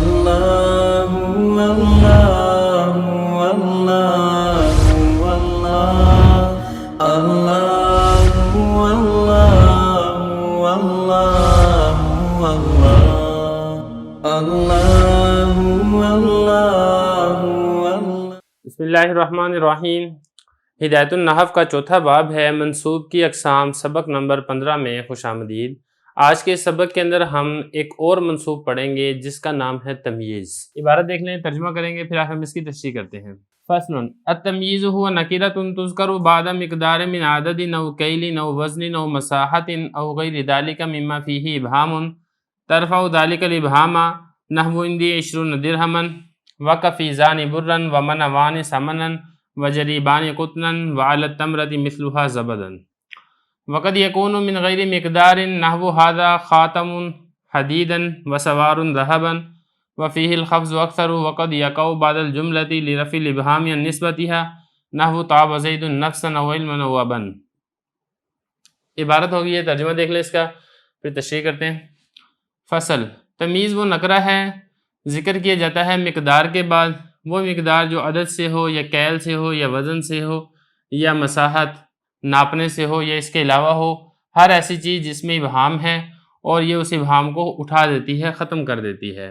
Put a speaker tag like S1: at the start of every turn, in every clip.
S1: اللہ اللہ اللہ اللہ اللہ
S2: بسم اللہ الرحمن الرحیم۔ ہدایت النحو کا چوتھا باب ہے منصوب کی اقسام، سبق نمبر 15 میں خوش آمدید۔ آج کے سبق کے اندر ہم ایک اور منصوب پڑھیں گے جس کا نام ہے تمییز۔ عبارت دیکھ لیں، ترجمہ کریں گے، پھر آخر ہم اس کی تشریح کرتے ہیں۔ فصل التمییز هو نکرۃ تذکر بعد مقدار من عدد او کیل او وزن او مساحت او غیر ذلك مما فيه ابہام ترفع ذلك الابہام نحو عندي 20 درہما وکفیزان برا ومنوان سمنا وجریبان قطنا وعلى التمرة مثلها زبدا وقد يكون من غير مقدار نحو هذا خاتم حديدا وسوار ذهبا وفيه الخفض أكثر وقد يقع بعد الجملة لرفع الإبهام عن نسبتها نحو طاب زيد نفسا أو علما أو أبا۔ عبارت ہوگی ہے، ترجمہ دیکھ لیں اس کا، پھر تشریح کرتے ہیں۔ فصل تمیز وہ نکرہ ہے، ذکر کیا جاتا ہے مقدار کے بعد، وہ مقدار جو عدد سے ہو یا کیل سے ہو یا وزن سے ہو یا مساحت ناپنے سے ہو یا اس کے علاوہ ہو، ہر ایسی چیز جس میں ابہام ہے اور یہ اس ابہام کو اٹھا دیتی ہے، ختم کر دیتی ہے۔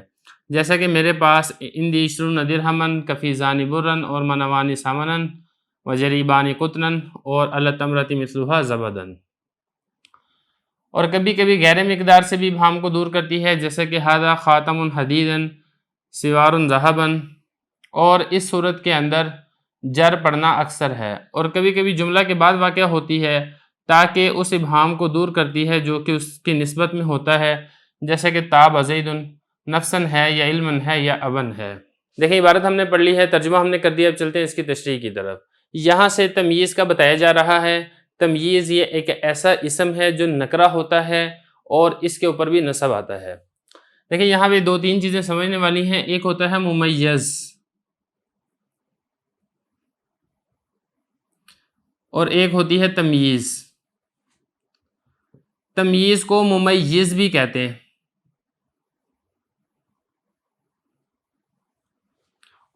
S2: جیسا کہ میرے پاس عندی 20 درہما کفیزان برا اور منوان سمنا وجریبان قطنا اور علی التمرة مثلها زبدا۔ اور کبھی کبھی غیر مقدار سے بھی ابہام کو دور کرتی ہے، جیسا کہ ھذا خاتم حدیدا سوار ذھبا، اور اس صورت کے اندر جر پڑھنا اکثر ہے، اور کبھی کبھی جملہ کے بعد واقع ہوتی ہے تاکہ اس ابہام کو دور کرتی ہے جو کہ اس کی نسبت میں ہوتا ہے، جیسا کہ طاب زید نفسن ہے یا علم ہے یا ابن ہے۔ دیکھیں عبارت ہم نے پڑھ لی ہے، ترجمہ ہم نے کر دیا، اب چلتے ہیں اس کی تشریح کی طرف۔ یہاں سے تمییز کا بتایا جا رہا ہے۔ تمییز یہ ایک ایسا اسم ہے جو نکرہ ہوتا ہے اور اس کے اوپر بھی نصب آتا ہے۔ دیکھیں یہاں پہ دو تین چیزیں سمجھنے والی ہیں، ایک ہوتا ہے ممیز اور ایک ہوتی ہے تمییز۔ تمییز کو ممیز بھی کہتے ہیں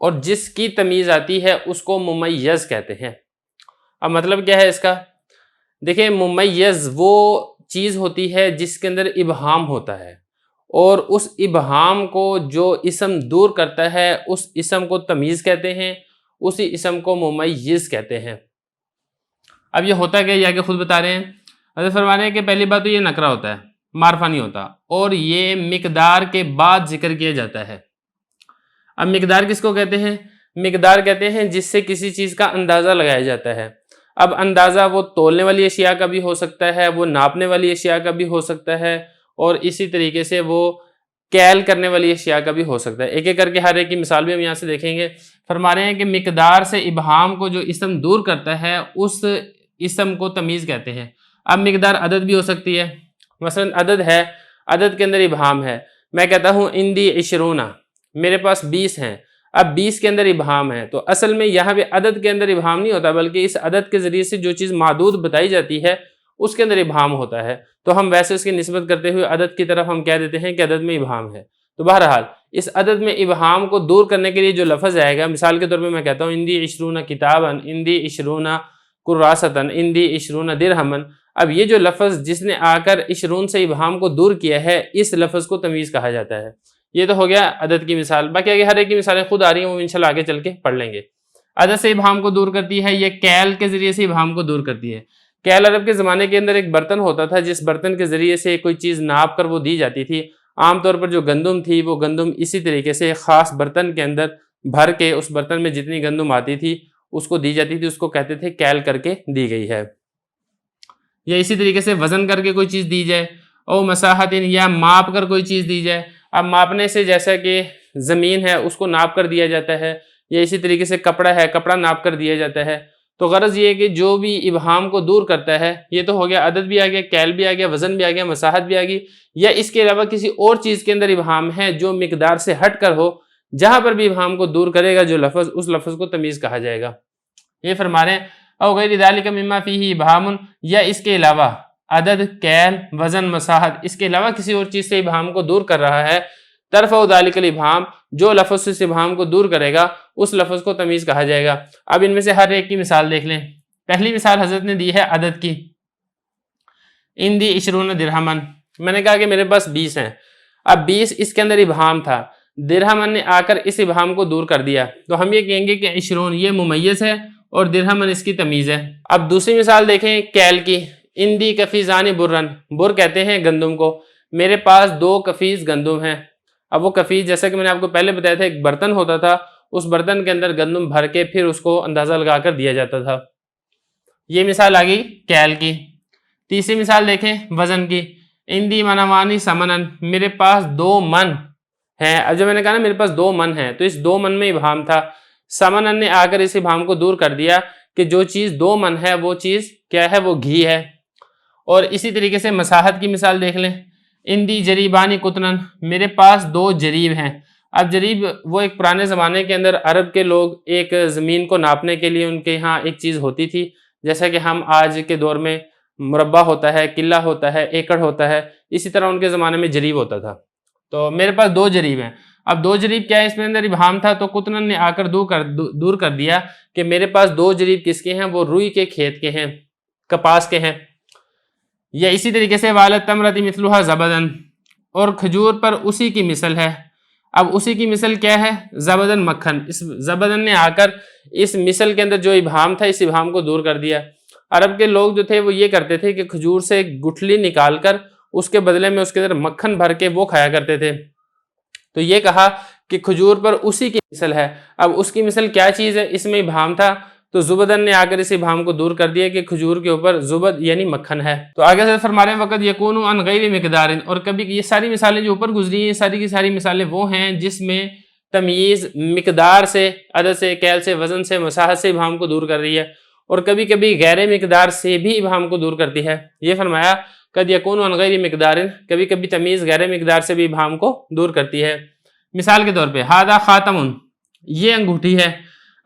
S2: اور جس کی تمیز آتی ہے اس کو ممیز کہتے ہیں۔ اب مطلب کیا ہے اس کا؟ دیکھیں ممیز وہ چیز ہوتی ہے جس کے اندر ابہام ہوتا ہے، اور اس ابہام کو جو اسم دور کرتا ہے اس اسم کو تمیز کہتے ہیں، اسی اسم کو ممیز کہتے ہیں۔ اب یہ ہوتا کیا، یہ آگے خود بتا رہے ہیں۔ حضرت فرما رہے ہیں کہ پہلی بات تو یہ نکرہ ہوتا ہے، معرفہ نہیں ہوتا، اور یہ مقدار کے بعد ذکر کیا جاتا ہے۔ اب مقدار کس کو کہتے ہیں؟ مقدار کہتے ہیں جس سے کسی چیز کا اندازہ لگایا جاتا ہے۔ اب اندازہ وہ تولنے والی اشیاء کا بھی ہو سکتا ہے، وہ ناپنے والی اشیاء کا بھی ہو سکتا ہے، اور اسی طریقے سے وہ کیل کرنے والی اشیاء کا بھی ہو سکتا ہے۔ ایک ایک کر کے ہر ایک کی مثال بھی ہم یہاں سے دیکھیں گے۔ فرما رہے ہیں کہ مقدار سے ابہام کو جو اسم دور کرتا ہے اس اسم کو تمیز کہتے ہیں۔ اب مقدار عدد بھی ہو سکتی ہے، مثلا عدد ہے، عدد کے اندر ابہام ہے، میں کہتا ہوں عندی 20، میرے پاس 20 ہیں، اب 20 کے اندر ابہام ہے، تو اصل میں یہاں پہ عدد کے اندر ابہام نہیں ہوتا، بلکہ اس عدد کے ذریعے سے جو چیز معدود بتائی جاتی ہے اس کے اندر ابہام ہوتا ہے، تو ہم ویسے اس کی نسبت کرتے ہوئے عدد کی طرف ہم کہہ دیتے ہیں کہ عدد میں ابہام ہے۔ تو بہرحال اس عدد میں ابہام کو دور کرنے کے لیے جو لفظ آئے گا، مثال کے طور پہ میں کہتا ہوں عندی 20 کتابا، عندی 20 کراستا، عندی 20 درہما، اب یہ جو لفظ جس نے آ کر 20 سے ابہام کو دور کیا ہے، اس لفظ کو تمیز کہا جاتا ہے۔ یہ تو ہو گیا عدد کی مثال، باقی آگے ہر ایک کی مثالیں خود آ رہی ہیں، وہ انشاءاللہ آگے چل کے پڑھ لیں گے۔ عدد سے ابہام کو دور کرتی ہے، یہ کیل کے ذریعے سے ابہام کو دور کرتی ہے۔ کیل عرب کے زمانے کے اندر ایک برتن ہوتا تھا جس برتن کے ذریعے سے کوئی چیز ناپ کر وہ دی جاتی تھی۔ عام طور پر جو گندم تھی وہ گندم اسی طریقے سے ایک خاص برتن کے اندر بھر کے اس برتن میں جتنی گندم آتی تھی اس کو دی جاتی تھی، اس کو کہتے تھے کیل کر کے دی گئی ہے۔ یا اسی طریقے سے وزن کر کے کوئی چیز دی جائے، او مساحت، یا ماپ کر کوئی چیز دی جائے۔ اب ماپنے سے جیسا کہ زمین ہے اس کو ناپ کر دیا جاتا ہے، یا اسی طریقے سے کپڑا ہے، کپڑا ناپ کر دیا جاتا ہے۔ تو غرض یہ ہے کہ جو بھی ابہام کو دور کرتا ہے، یہ تو ہو گیا عدد بھی آ گیا، کیل بھی آ گیا، وزن بھی آ گیا، مساحت بھی آ گئی، یا اس کے علاوہ کسی اور چیز کے اندر ابہام ہے جو مقدار سے ہٹ کر ہو، جہاں پر بھی ابہام کو دور کرے گا جو لفظ، اس لفظ کو تمیز کہا جائے گا۔ یہ فرما رہے ہیں او غیر ذالک مما فیہ ابہام، یا اس کے علاوہ عدد، کیل، وزن، مساحت، اس کے علاوہ کسی اور چیز سے ابہام کو دور کر رہا ہے तरफ़उ ज़ालिकल इबहाम, जो लफ्ज़ से इस इबहाम को दूर करेगा उस लफ्ज़ को तमीज़ कहा जाएगा। अब इनमें से हर एक की मिसाल देख लें। पहली मिसाल हज़रत ने दी है अदद की, इंदी इशरून दिरहमन, मैंने कहा कि मेरे पास 20 हैं। अब 20 इसके अंदर इबहाम था, दिरहमन ने आकर इस इबहाम को दूर कर दिया, तो हम ये कहेंगे कि इशरून ये मुमय्यज़ है और दिरहमन इसकी तमीज़ है। अब दूसरी मिसाल देखें कैल की, इंदी कफ़ीज़ानी बुर्रन, बुर कहते हैं गंदम को, मेरे पास 2 कफ़ीज़ गंदम हैं। अब वो कफ़ीज़ जैसा कि मैंने आपको पहले बताया था एक बर्तन होता था, उस बर्तन के अंदर गंदम भर के फिर उसको अंदाज़ा लगा कर दिया जाता था। ये मिसाल आ गई कैल की। तीसरी मिसाल देखें वज़न की, इंदी मनवानी समनन, मेरे पास 2 मन हैं। अब जो मैंने कहा ना मेरे पास 2 मन हैं, तो इस 2 मन में इबहाम था, समनन ने आकर इस इबहाम को दूर कर दिया कि जो चीज़ 2 मन है वो चीज़ क्या है, वो घी है। और इसी तरीके से मसाहत की मिसाल देख लें, इंदी जरीबानी कुतनन, मेरे पास 2 जरीब हैं। अब जरीब वो एक पुराने ज़माने के अंदर अरब के लोग एक ज़मीन को नापने के लिए उनके यहाँ एक चीज़ होती थी, जैसा कि हम आज के दौर में मुरब्बा होता है, किला होता है, एकड़ होता है, इसी तरह उनके ज़माने में जरीब होता था। तो मेरे पास 2 जरीब हैं। अब 2 जरीब क्या है, इसमें अंदर इबहाम था, तो कुतनन ने आकर दूर कर दिया कि मेरे पास 2 जरीब किसके हैं, वो रुई के खेत के हैं, कपास के हैं। या इसी तरीके से वालत तमरती मिसलुहा ज़बदन, और खजूर पर उसी की मिसल है। अब उसी की मिसल क्या है, ज़बदन मक्खन, इस ज़बदन ने आकर इस मिसल के अंदर जो इबहाम था इस इबहाम को दूर कर दिया। अरब के लोग जो थे वो ये करते थे कि खजूर से एक गुठली निकाल कर उसके बदले में उसके अंदर मक्खन भर के वो खाया करते थे। तो ये कहा कि खजूर पर उसी की मिसल है। अब उसकी मिसल क्या चीज़ है, इसमें इबहाम था, तो जुबदन ने आकर इस इबहाम को दूर कर दिया कि खजूर के ऊपर जुबद यानी मक्खन है। तो आगे से फरमा रहे हैं वक़्त यकूनु अन गैरि मिक़दारिन, और कभी ये सारी मिसालें जो ऊपर गुजरी हैं, सारी की सारी मिसालें वो हैं जिसमें तमीज़ मिक़दार से, अदद से, कैल से, वज़न से, मसाहत से इबहाम को दूर कर रही है, और कभी कभी गैर मिक़दार से भी इबहाम को दूर करती है। ये फरमाया कद यकूनु अन गैरि मिक़दारिन, कभी कभी तमीज़ गैर मिक़दार से भी इबहाम को दूर करती है। मिसाल के तौर पे हादा खातमुन, ये अंगूठी है।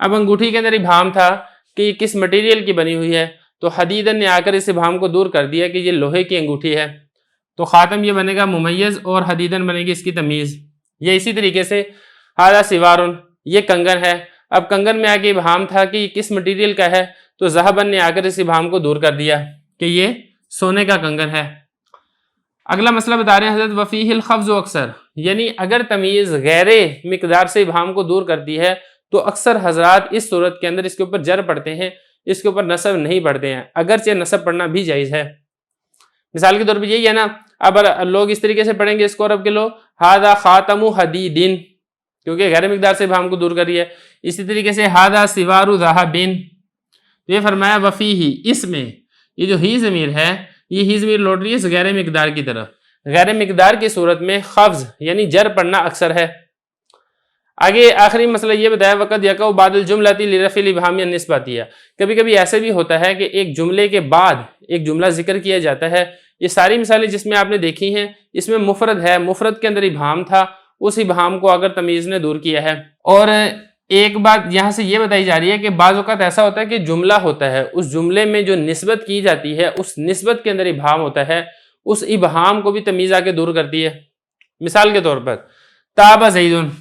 S2: अब अंगूठी के अंदर इबहाम था कि किस मटेरियल की बनी हुई है, तो हदीदन ने आकर इस इबहाम को दूर कर दिया कि ये लोहे की अंगूठी है, तो खातम ये बनेगा मुमय्यज़ और हदीदन बनेगी इसकी तमीज़। ये इसी तरीके से हादा सिवारुन, ये कंगन है। अब कंगन में आके इबहाम था कि किस मटेरियल का है, तो ज़हबन ने आकर इस इबहाम को दूर कर दिया कि ये सोने का कंगन है। अगला मसला बता रहे हैं हज़रत वफ़ीहिल ख़फ्ज़ अक्सर, यानी अगर तमीज़ गैरे मिक़दार से इबहाम को दूर करती है तो अक्सर हजरात इस सूरत के अंदर इसके ऊपर जर पढ़ते हैं, इसके ऊपर नसब नहीं पढ़ते हैं, अगरचे नसब पढ़ना भी जायज़ है। मिसाल के तौर पे यही है ना, अब लोग इस तरीके से पढ़ेंगे इसको अरब के लोग, हादा खातमु हदीदिन, क्योंकि गैर मिक़दार से इबहाम को दूर करी है। इसी तरीके से हादा सिवारु ज़हाबिन, तो ये फरमाया वफ़ीही, इसमें ये जो ही ज़मीर है, ये ही ज़मीर लौट रही है इस गैर मिक़दार की तरफ। गैर मिक़दार की सूरत में ख़फ्ज़ यानी जर पढ़ना अक्सर है। आगे आखिरी मसला ये बताया वक़्त यक़अ बादल जुमलती लिरफ़िल इबहाम निस्बतिया, कभी कभी ऐसे भी होता है कि एक जुमले के बाद एक जुमला जिक्र किया जाता है। ये सारी मिसालें जिसमें आपने देखी हैं इसमें मुफरद है, मुफरद के अंदर इबहाम था, उस इबहाम को अगर तमीज़ ने दूर किया है। और एक बात यहाँ से ये बताई जा रही है कि बाज़ औक़ात ऐसा होता है कि जुमला होता है, उस जुमले में जो निस्बत की जाती है उस निस्बत के अंदर इबहाम होता है, उस इबहाम को भी तमीज़ आके दूर करती है। मिसाल के तौर पर ताबा ज़ैदुन,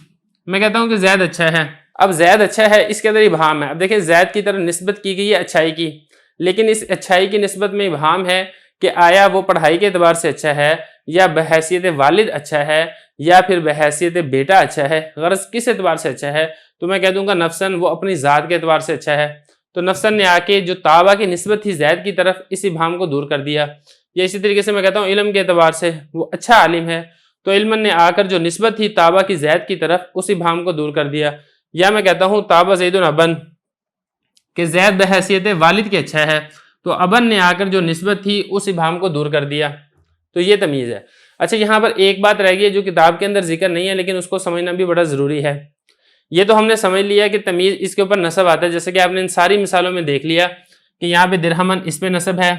S2: मैं कहता हूँ कि जैद अच्छा है। अब जैद अच्छा है, इसके अंदर इबहाम है। अब देखिए जैद की तरफ निस्बत की गई है अच्छाई की, लेकिन इस अच्छाई की निस्बत में इबहाम है कि आया वो पढ़ाई के एतबार से अच्छा है, या बहैसियत वालिद अच्छा है, या फिर बहैसियत बेटा अच्छा है। गरज किस एतबार से अच्छा है, तो मैं कह दूंगा नफ्सन, वो अपनी ज़ात के एतबार से अच्छा है। तो नफ्सन ने आके जो ताबा की निस्बत थी जैद की तरफ, इस इबहाम को दूर कर दिया। या इसी तरीके से मैं कहता हूँ इल्म के एतबार से वो अच्छा आलिम है, तो इल्मन ने आकर जो निस्बत थी ताबा की जैद की तरफ, उस इबहाम को दूर कर दिया। या मैं कहता हूँ ताबा ज़ैदुन अबन, कि जैद बहैसियत वालिद के अच्छा है, तो अबन ने आकर जो निस्बत थी उस इबहाम को दूर कर दिया। तो ये तमीज़ है। अच्छा, यहाँ पर एक बात रह गई है जो किताब के अंदर जिक्र नहीं है, लेकिन उसको समझना भी बड़ा ज़रूरी है। ये तो हमने समझ लिया कि तमीज़ इसके ऊपर नसब आता है, जैसे कि आपने इन सारी मिसालों में देख लिया कि यहाँ पे दिरहमन इस पे नसब है,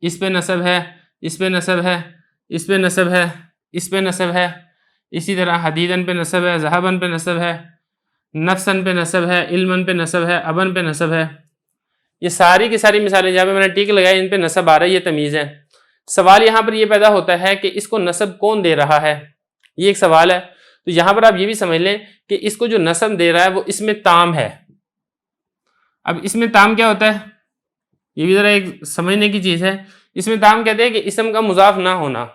S2: इस पे नसब है, इस पे नसब है, इस पे नसब है, इस पे नसब है। इसी तरह हदीदन पे नसब है, ज़हबन पे नसब है, नफ्सन पे नसब है, इल्मन पे नसब है, अबन पे नसब है। ये सारी की सारी मिसालें जहाँ पे मैंने टिक लगाई इन पे नसब आ रहा है, ये तमीज़ है। सवाल यहाँ पर ये पैदा होता है कि इसको नसब कौन दे रहा है, ये एक सवाल है। تو یہاں پر آپ یہ بھی سمجھ لیں کہ اس کو جو نسب دے رہا ہے وہ اسم تام ہے. اب اسم تام کیا ہوتا ہے یہ بھی ذرا ایک سمجھنے کی چیز ہے. اسم تام کہتے ہیں کہ اسم کا مضاف نہ ہونا.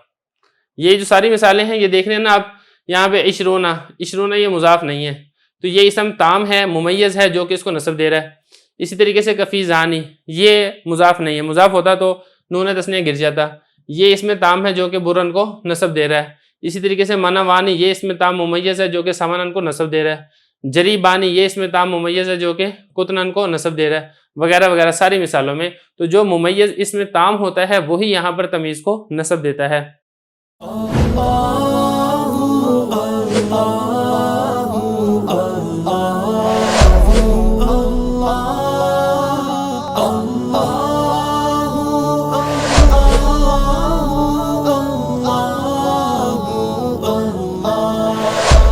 S2: یہ جو ساری مثالیں ہیں یہ دیکھ رہے ہیں نا آپ, یہاں پہ عشرون یہ مضاف نہیں ہے تو یہ اسم تام ہے, ممیز ہے جو کہ اس کو نسب دے رہا ہے. اسی طریقے سے کفیزانی یہ مضاف نہیں ہے, مضاف ہوتا تو نون تثنیہ گر جاتا. یہ اسم تام ہے جو کہ برن کو نسب دے رہا ہے. اسی طریقے سے منوانی یہ اسم تام ممیز ہے جو کہ سمنن کو نسب دے رہا ہے. جریبانی یہ اسم تام ممیز ہے جو کہ قطنن کو نسب دے رہا ہے, وغیرہ وغیرہ ساری مثالوں میں. تو جو ممیز اسم تام ہوتا ہے وہی یہاں پر تمیز کو نسب دیتا ہے.